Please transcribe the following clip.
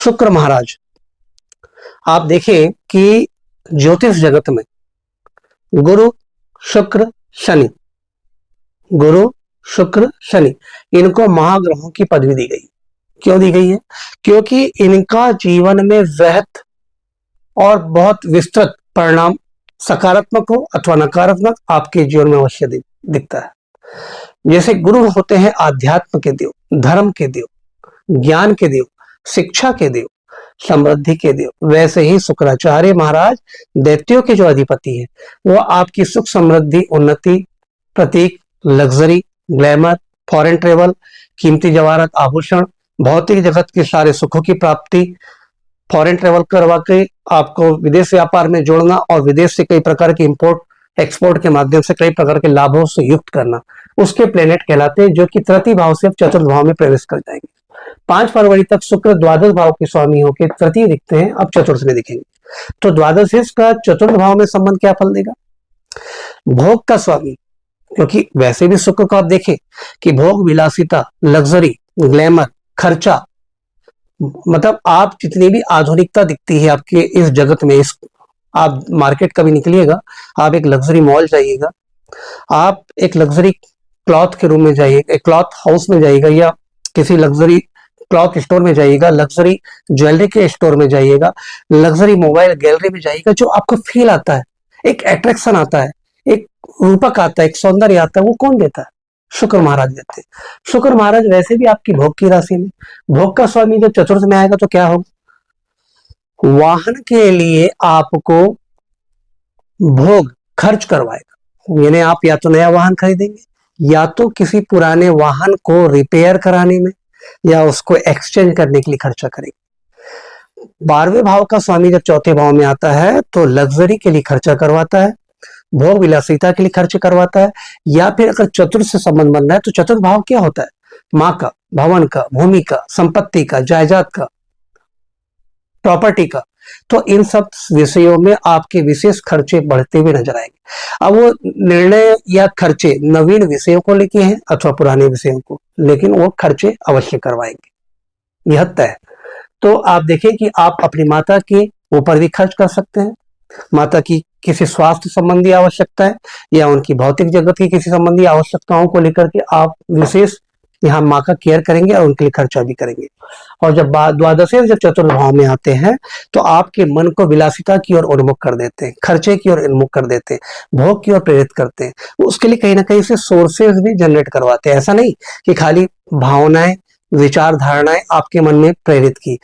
शुक्र महाराज, आप देखें कि ज्योतिष जगत में गुरु शुक्र शनि, गुरु शुक्र शनि, इनको महाग्रहों की पदवी दी गई। क्यों दी गई है? क्योंकि इनका जीवन में वृहत और बहुत विस्तृत परिणाम सकारात्मक हो अथवा नकारात्मक आपके जीवन में अवश्य दिखता है। जैसे गुरु होते हैं आध्यात्म के देव, धर्म के देव, ज्ञान के देव, शिक्षा के देव, समृद्धि के देव, वैसे ही शुक्राचार्य महाराज दैत्यों के जो अधिपति है वो आपकी सुख समृद्धि उन्नति प्रतीक लग्जरी ग्लैमर फॉरेन ट्रेवल कीमती जवाहरात आभूषण भौतिक जगत के सारे सुखों की प्राप्ति फॉरेन ट्रेवल करवा के आपको विदेश व्यापार में जोड़ना और विदेश से कई प्रकार के इंपोर्ट एक्सपोर्ट के माध्यम से कई प्रकार के लाभों से युक्त करना, उसके प्लेनेट कहलाते हैं जो कि तृतीय भाव से अब चतुर्थ भाव में प्रवेश कर जाएंगे। 5 फरवरी तक शुक्र द्वादश भाव के स्वामी होकर तृतीय दिखते हैं, अब चतुर्थ में दिखेंगे। तो द्वादश का चतुर्थ भाव में संबंध क्या फल देगा? भोग का स्वामी, क्योंकि वैसे भी शुक्र को आप देखें कि भोग विलासिता लग्जरी ग्लैमर खर्चा, मतलब आप जितनी भी आधुनिकता दिखती है आपके इस जगत में, इस आप मार्केट कभी निकलिएगा, आप एक लग्जरी मॉल जाइएगा, आप एक लग्जरी क्लॉथ के रूम में जाइएगा, एक क्लॉथ हाउस में जाइएगा या किसी लग्जरी क्लॉथ स्टोर में जाइएगा, लग्जरी ज्वेलरी के स्टोर में जाइएगा, लग्जरी मोबाइल गैलरी में जाइएगा, जो आपको फील आता है, एक अट्रैक्शन आता है, एक रूपक आता है, एक सौंदर्य आता है, वो कौन देता है? शुक्र महाराज देते हैं। शुक्र महाराज वैसे भी आपकी भोग की राशि में, भोग का स्वामी जब चतुर्थ में आएगा तो क्या होगा? वाहन के लिए आपको भोग खर्च करवाएगा, यानी आप या तो नया वाहन खरीदेंगे या तो किसी पुराने वाहन को रिपेयर कराने में या उसको एक्सचेंज करने के लिए खर्चा करेंगे। 12वें भाव का स्वामी जब चौथे भाव में आता है तो लग्जरी के लिए खर्चा करवाता है, भोग विलासिता के लिए खर्च करवाता है, या फिर अगर चतुर्थ से संबंध बन रहा है तो चतुर्थ भाव क्या होता है? माँ का, भवन का, भूमि का, संपत्ति का, जायदाद का, प्रॉपर्टी का। तो इन सब विषयों में आपके विशेष खर्चे बढ़ते हुए नजर आएंगे। अब वो निर्णय या खर्चे नवीन विषयों को लेके हैं अथवा पुराने विषयों को, लेकिन वो खर्चे अवश्य करवाएंगे, यह तय है। तो आप देखें कि आप अपनी माता के ऊपर भी खर्च कर सकते हैं, माता की किसी स्वास्थ्य संबंधी आवश्यकता है या उनकी भौतिक जगत की किसी संबंधी आवश्यकताओं को लेकर के आप विशेष यहाँ माँ का केयर करेंगे और उनके लिए खर्चा भी करेंगे। और जब द्वादश जब चतुर्थ भाव में आते हैं तो आपके मन को विलासिता की ओर उन्मुख कर देते हैं, खर्चे की ओर उन्मुख कर देते हैं, भोग की ओर प्रेरित करते हैं। उसके लिए कहीं ना कहीं से सोर्सेज भी जनरेट करवाते हैं। ऐसा नहीं कि खाली भावनाएं विचार धारणाएं आपके मन में प्रेरित की,